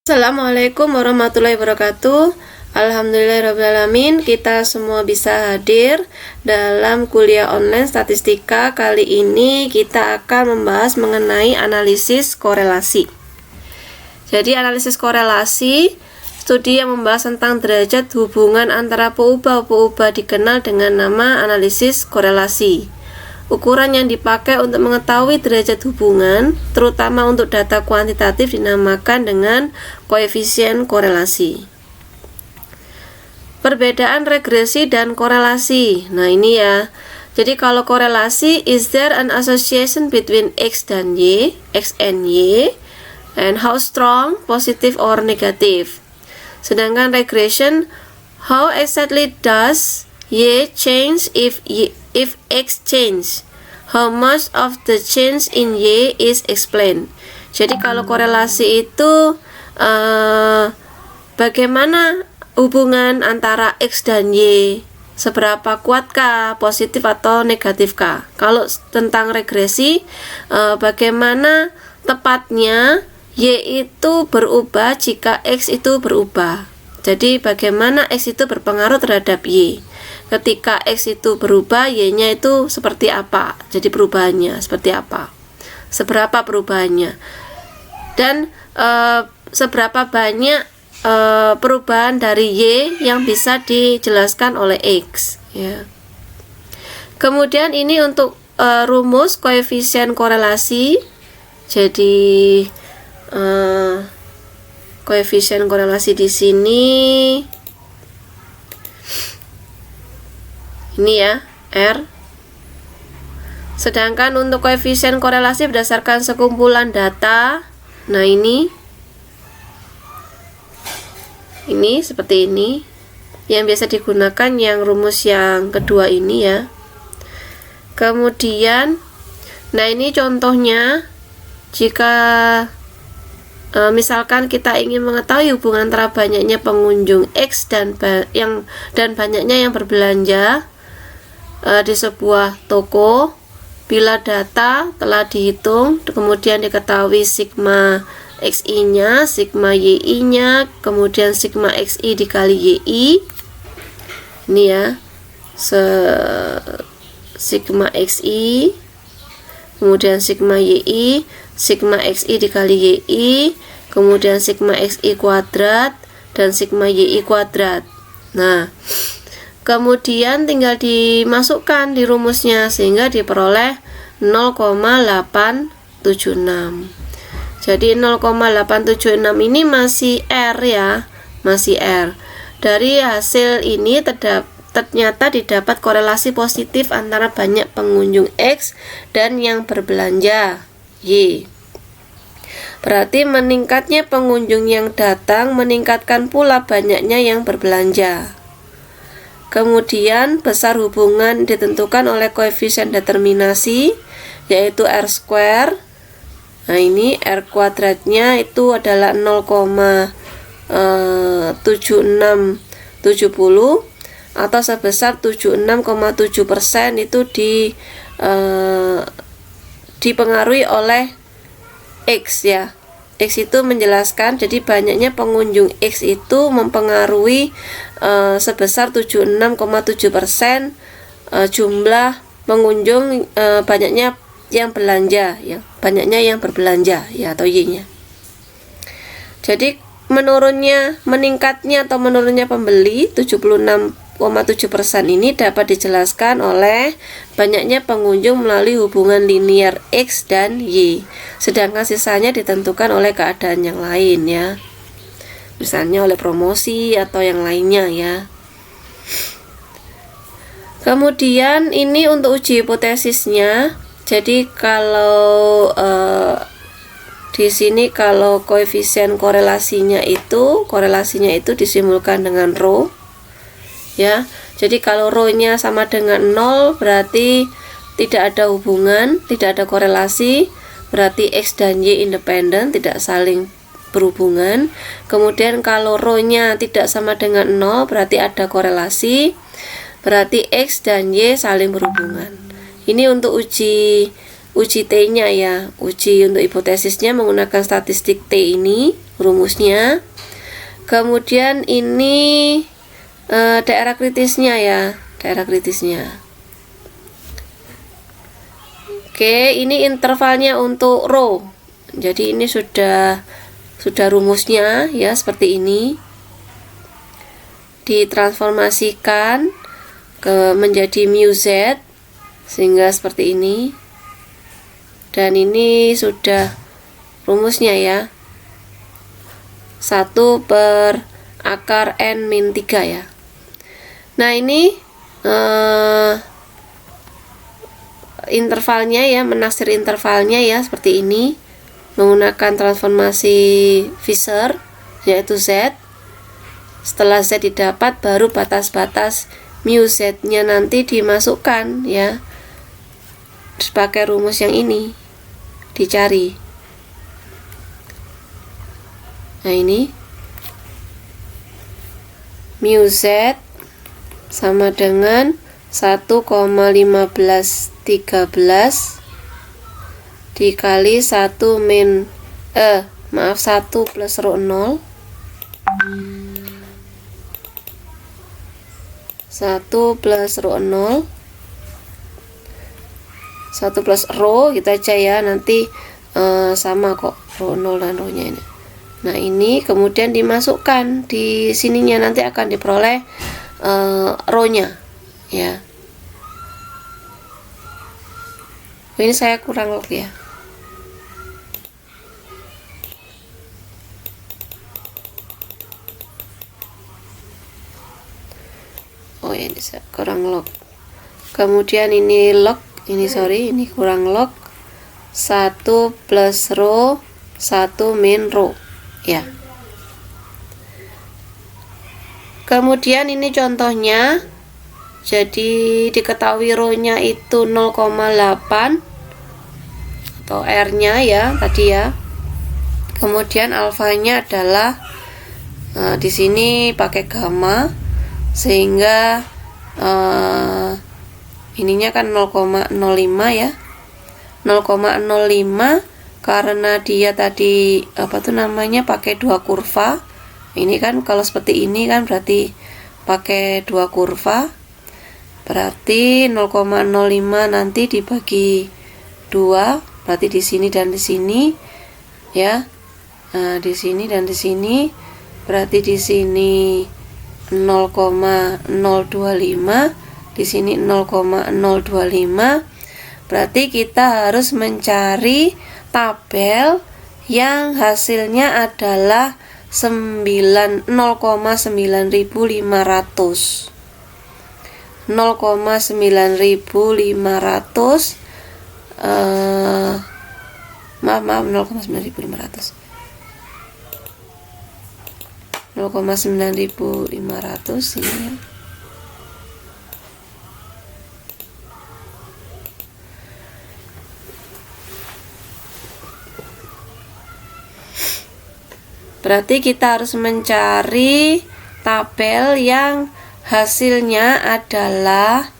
Assalamualaikum warahmatullahi wabarakatuh. Alhamdulillahirrahmanirrahim, kita semua bisa hadir dalam kuliah online statistika. Kali ini kita akan membahas mengenai analisis korelasi. Jadi analisis korelasi, studi yang membahas tentang derajat hubungan antara peubah-peubah dikenal dengan nama analisis korelasi. Ukuran yang dipakai untuk mengetahui derajat hubungan, terutama untuk data kuantitatif, dinamakan dengan koefisien korelasi. Perbedaan regresi dan korelasi. Nah, ini ya. Jadi kalau korelasi, is there an association between X dan Y, X and Y, and how strong, positive or negative. Sedangkan regression, how exactly does Y change if X change? How much of the change in Y is explained? Jadi kalau korelasi itu bagaimana hubungan antara X dan Y? Seberapa kuatkah, positif atau negatifkah? Kalau tentang regresi, bagaimana tepatnya Y itu berubah jika X itu berubah? Jadi bagaimana X itu berpengaruh terhadap Y? Ketika X itu berubah, Y-nya itu seperti apa? Jadi perubahannya seperti apa? Seberapa perubahannya? Dan seberapa banyak perubahan dari Y yang bisa dijelaskan oleh X, ya. Kemudian ini untuk rumus koefisien korelasi. Jadi koefisien korelasi di sini ini ya, R. Sedangkan untuk koefisien korelasi berdasarkan sekumpulan data, nah ini seperti ini. Yang biasa digunakan yang rumus yang kedua ini ya. Kemudian, nah ini contohnya, jika misalkan kita ingin mengetahui hubungan antara banyaknya pengunjung X dan banyaknya yang berbelanja di sebuah toko, bila data telah dihitung, kemudian diketahui sigma XI-nya, sigma YI-nya, kemudian sigma XI dikali YI. Ini ya, sigma XI, kemudian sigma YI, sigma XI dikali YI, kemudian sigma XI kuadrat dan sigma YI kuadrat. Nah, kemudian tinggal dimasukkan di rumusnya sehingga diperoleh 0,876. Jadi 0,876 ini masih R ya, masih R. Dari hasil ini ternyata didapat korelasi positif antara banyak pengunjung X dan yang berbelanja Y. Berarti meningkatnya pengunjung yang datang meningkatkan pula banyaknya yang berbelanja. Kemudian besar hubungan ditentukan oleh koefisien determinasi, yaitu R². Nah ini R kuadratnya itu adalah 0,7670 atau sebesar 76,7%. Itu dipengaruhi oleh X ya. X itu menjelaskan, jadi banyaknya pengunjung X itu mempengaruhi sebesar 76,7% jumlah pengunjung, banyaknya yang belanja ya, banyaknya yang berbelanja ya, atau Y-nya. Jadi meningkatnya atau menurunnya pembeli 76,7% ini dapat dijelaskan oleh banyaknya pengunjung melalui hubungan linear X dan Y. Sedangkan sisanya ditentukan oleh keadaan yang lain ya. Misalnya oleh promosi atau yang lainnya ya. Kemudian ini untuk uji hipotesisnya. Jadi kalau di sini kalau koefisien korelasinya itu disimbolkan dengan rho ya. Jadi kalau rho-nya sama dengan 0 berarti tidak ada hubungan, tidak ada korelasi, berarti X dan Y independen, tidak saling berhubungan. Kemudian kalau rho-nya tidak sama dengan 0 berarti ada korelasi, berarti X dan Y saling berhubungan. Ini untuk uji T-nya ya. Uji untuk hipotesisnya menggunakan statistik T ini rumusnya. Kemudian ini daerah kritisnya ya, daerah kritisnya. Oke, ini intervalnya untuk rho. Jadi ini sudah rumusnya ya, seperti ini. Ditransformasikan menjadi mu z sehingga seperti ini. Dan ini sudah rumusnya ya. 1 per akar n min 3 ya. Nah, ini intervalnya ya, menaksir intervalnya ya seperti ini menggunakan transformasi Fisher yaitu z. Setelah z didapat, baru batas-batas mu z-nya nanti dimasukkan ya, terus pakai rumus yang ini dicari. Nah, ini mu z sama dengan 1,1513 dikali 1 plus rho 0, 1 plus rho 0, 1 plus rho kita aja ya, nanti sama kok rho 0 dan rho nya ini. Nah, ini kemudian dimasukkan di sininya, nanti akan diperoleh rho nya ya. Ini saya kurang log ya. Oh, ini saya kurang log. Kemudian ini log, ini kurang log 1 plus rho 1 min rho ya. Kemudian ini contohnya. Jadi diketahui rho nya itu 0,8 atau R nya ya tadi ya. Kemudian alfanya adalah di sini pakai gamma, sehingga ininya kan 0,05 ya. 0,05 karena dia tadi pakai dua kurva. Ini kan kalau seperti ini kan berarti pakai dua kurva. Berarti 0,05 nanti dibagi 2, berarti di sini dan di sini ya. Nah, di sini dan di sini berarti di sini 0,025, di sini 0,025. Berarti kita harus mencari tabel yang hasilnya adalah 0,9500. 0,9500 maaf 0,9500 ini ya. Berarti kita harus mencari tabel yang hasilnya adalah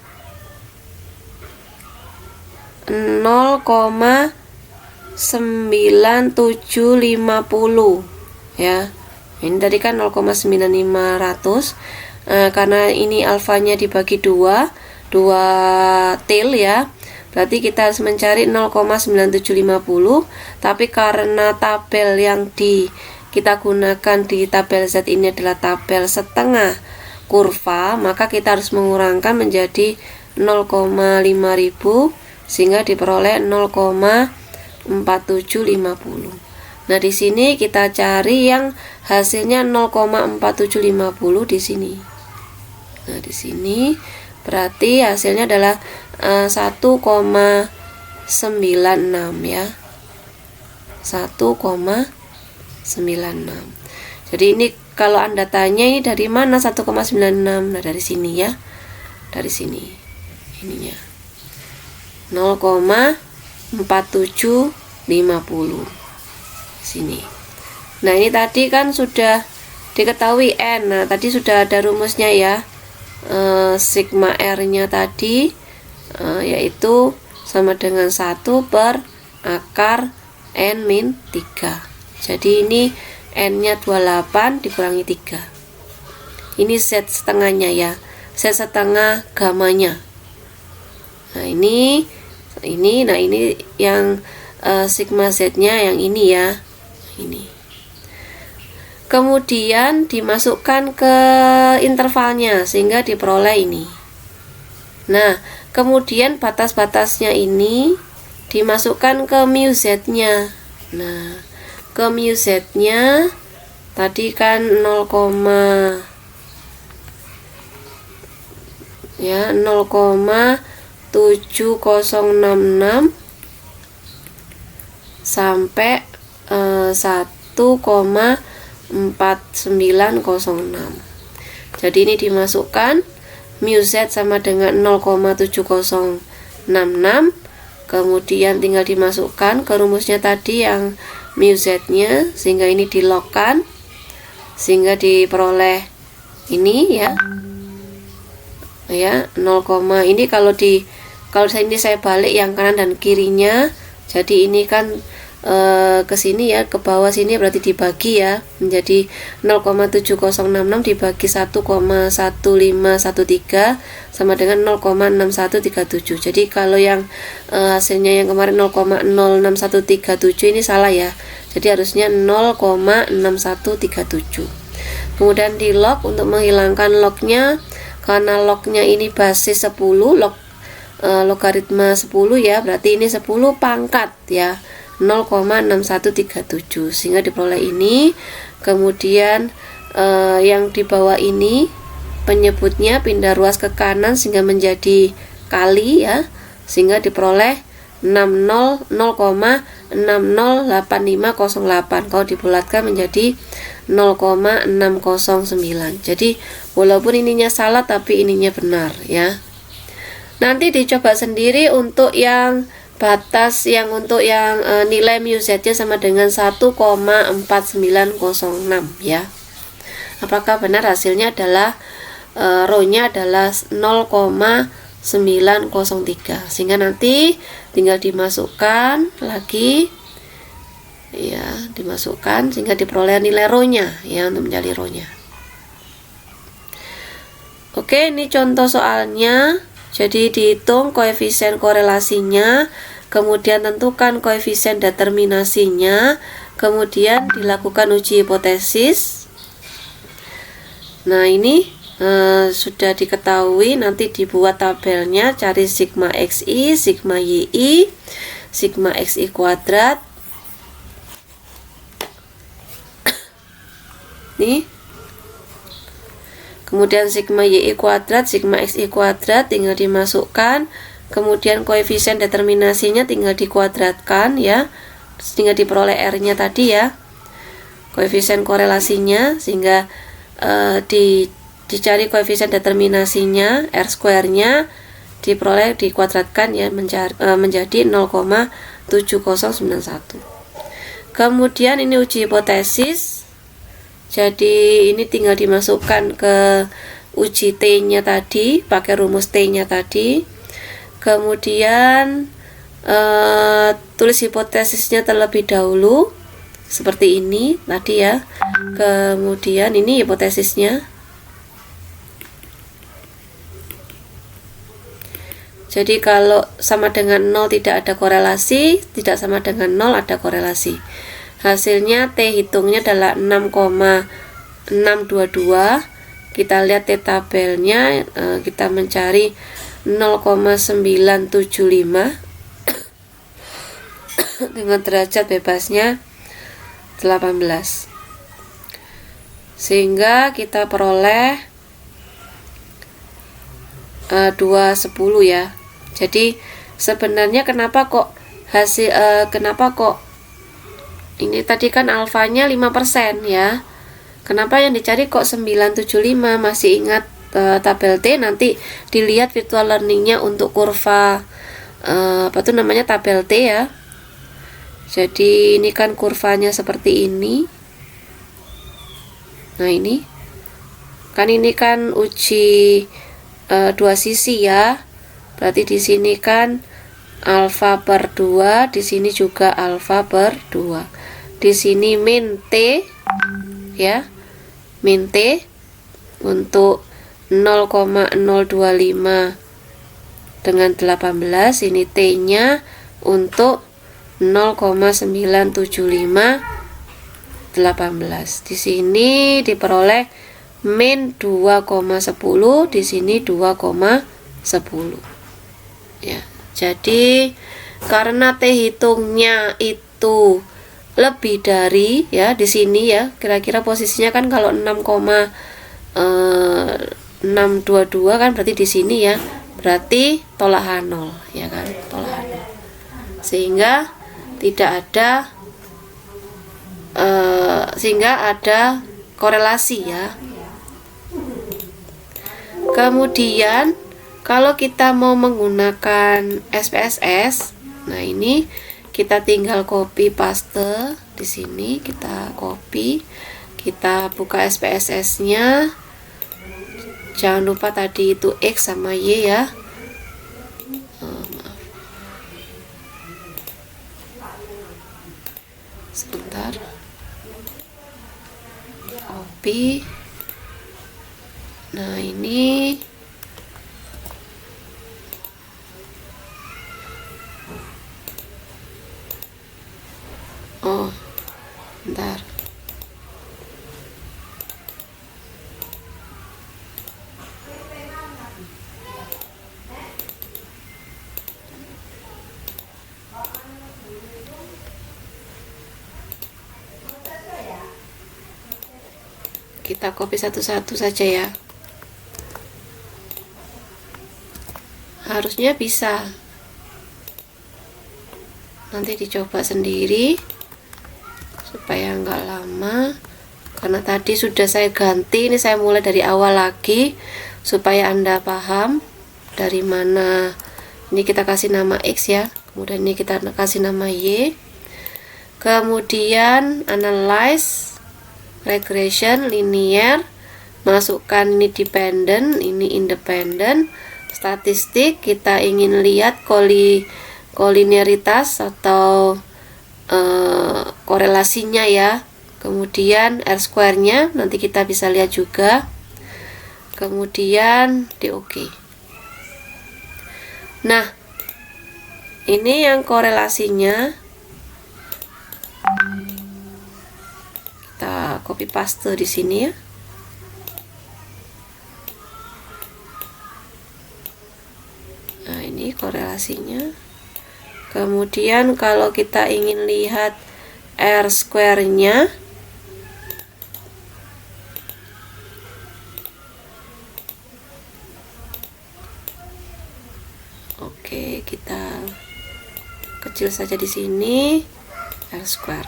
0,9750 ya. Ini tadi kan 0,9500. Karena ini alfanya dibagi 2 til ya. Berarti kita harus mencari 0,9750. Tapi karena tabel yang kita gunakan di tabel Z ini adalah tabel setengah kurva, maka kita harus mengurangkan menjadi 0,5000 sehingga diperoleh 0,4750. Nah, di sini kita cari yang hasilnya 0,4750 di sini. Nah, di sini berarti hasilnya adalah 1,96 ya. 1,96. Jadi ini kalau Anda tanya ini dari mana 1,96? Nah, dari sini ya. Dari sini. Ininya. 0,4750. Sini. Nah, ini tadi kan sudah diketahui N. Nah, tadi sudah ada rumusnya ya. Sigma R-nya tadi yaitu sama dengan 1 per akar N min 3. Jadi ini N-nya 28 dikurangi 3. Ini Z setengahnya ya, Z setengah gamanya. Nah ini yang sigma Z-nya yang ini ya, ini. Kemudian dimasukkan ke intervalnya sehingga diperoleh ini. Nah, kemudian batas-batasnya ini dimasukkan ke mu Z-nya. Nah, ke mu Z-nya tadi kan 0,706 sampai 1,4906. Jadi ini dimasukkan mu Z sama dengan 0,7066, kemudian tinggal dimasukkan ke rumusnya tadi yang mu Z-nya, sehingga ini dilogkan sehingga diperoleh ini ya. 0, ini kalau ini saya balik yang kanan dan kirinya, jadi ini kan ke sini ya, ke bawah sini berarti dibagi ya, menjadi 0,7066 dibagi 1,1513 sama dengan 0,6137. Jadi kalau yang hasilnya yang kemarin 0,06137 ini salah ya, jadi harusnya 0,6137. kemudian di log untuk menghilangkan lognya, karena lognya ini basis 10, logaritma 10 ya, berarti ini 10 pangkat ya, 0,6137, sehingga diperoleh ini. Kemudian yang di bawah ini penyebutnya pindah ruas ke kanan sehingga menjadi kali ya, sehingga diperoleh 0,608508. Kalau dibulatkan menjadi 0,609. Jadi walaupun ininya salah tapi ininya benar ya. Nanti dicoba sendiri untuk yang batas yang untuk yang nilai mu z-nya sama dengan 1,4906 ya. Apakah benar hasilnya adalah rho-nya adalah 0,903, sehingga nanti tinggal dimasukkan lagi ya, dimasukkan sehingga diperoleh nilai rho-nya ya, untuk mencari rho-nya. Oke, ini contoh soalnya. Jadi dihitung koefisien korelasinya, kemudian tentukan koefisien determinasinya, kemudian dilakukan uji hipotesis. Nah ini sudah diketahui, nanti dibuat tabelnya, cari sigma xi, sigma yi, sigma xi kuadrat. Nih, kemudian sigma yi kuadrat, sigma xi kuadrat tinggal dimasukkan, kemudian koefisien determinasinya tinggal dikuadratkan ya, sehingga diperoleh r-nya tadi ya, koefisien korelasinya, sehingga dicari koefisien determinasinya, r square-nya diperoleh dikuadratkan ya, menjadi 0,7091. Kemudian ini uji hipotesis. Jadi ini tinggal dimasukkan ke uji T-nya tadi, pakai rumus T-nya tadi. Kemudian tulis hipotesisnya terlebih dahulu seperti ini tadi ya. Kemudian ini hipotesisnya. Jadi kalau sama dengan 0 tidak ada korelasi, tidak sama dengan 0 ada korelasi. Hasilnya T hitungnya adalah 6,622. Kita lihat T tabelnya, kita mencari 0,975 dengan derajat bebasnya 18. Sehingga kita peroleh 210 ya. Jadi sebenarnya kenapa kok ini tadi kan alfanya 5% ya. Kenapa yang dicari kok 975? Masih ingat tabel T? Nanti dilihat virtual learningnya untuk kurva tabel T ya. Jadi ini kan kurvanya seperti ini. Nah ini kan uji dua sisi ya. Berarti di sini kan alfa per 2, di sini juga alfa per 2. Di sini min T ya, min T untuk 0,025 dengan 18, ini T nya untuk 0,975 18. Di sini diperoleh min 2,10, di sini 2,10. Ya, jadi karena T hitungnya itu lebih dari, ya, di sini ya, kira-kira posisinya kan kalau 6,622 kan berarti di sini ya, berarti tolak H0, ya kan, tolak H0. Sehingga ada korelasi ya. Kemudian kalau kita mau menggunakan SPSS, nah ini kita tinggal copy paste di sini, kita copy, kita buka SPSS-nya. Jangan lupa tadi itu X sama Y ya. Sebentar. Copy. Nah, ini bentar. Kita copy satu-satu saja ya. Harusnya bisa. Nanti dicoba sendiri supaya nggak lama, karena tadi sudah saya ganti. Ini saya mulai dari awal lagi supaya Anda paham dari mana. Ini kita kasih nama X ya, kemudian ini kita kasih nama Y, kemudian analyze, regression, linear, masukkan ini dependent, ini independent, statistik, kita ingin lihat kolinearitas atau korelasinya ya. Kemudian R square-nya nanti kita bisa lihat juga. Kemudian di OK. Nah, ini yang korelasinya. Kita copy paste di sini ya. Nah, ini korelasinya. Kemudian kalau kita ingin lihat R square-nya, oke, kita kecil saja di sini, R square.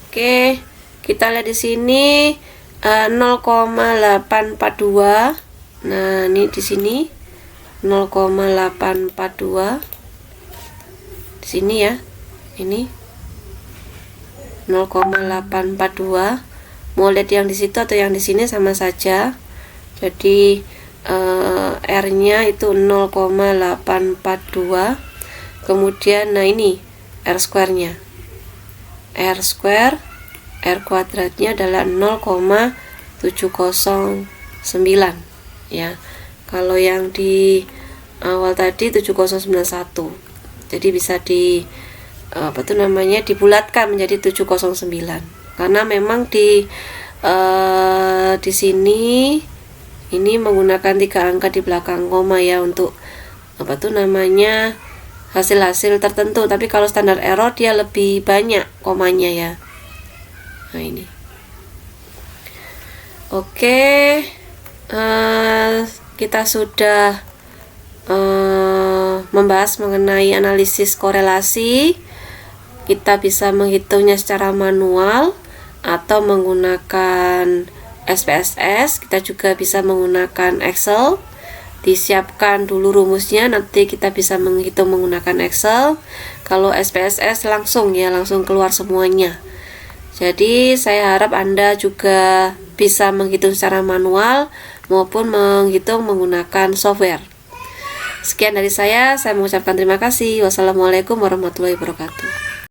Oke, kita lihat di sini 0,842. Nah, ini di sini 0,842. Di sini ya. Ini 0,842. Mau lihat yang di situ atau yang di sini sama saja. Jadi R-nya itu 0,842. Kemudian nah ini R square-nya. R square, R kuadratnya adalah 0,709 ya. Kalau yang di awal tadi 7091. Jadi bisa dibulatkan menjadi 709. Karena memang di sini ini menggunakan 3 angka di belakang koma ya untuk hasil-hasil tertentu. Tapi kalau standar error dia lebih banyak komanya ya. Nah, ini. Oke. Kita sudah membahas mengenai analisis korelasi. Kita bisa menghitungnya secara manual atau menggunakan SPSS. Kita juga bisa menggunakan Excel. Disiapkan dulu rumusnya, nanti kita bisa menghitung menggunakan Excel. Kalau SPSS langsung keluar semuanya. Jadi saya harap Anda juga bisa menghitung secara manual maupun menghitung menggunakan software. Sekian dari saya mengucapkan terima kasih. Wassalamualaikum warahmatullahi wabarakatuh.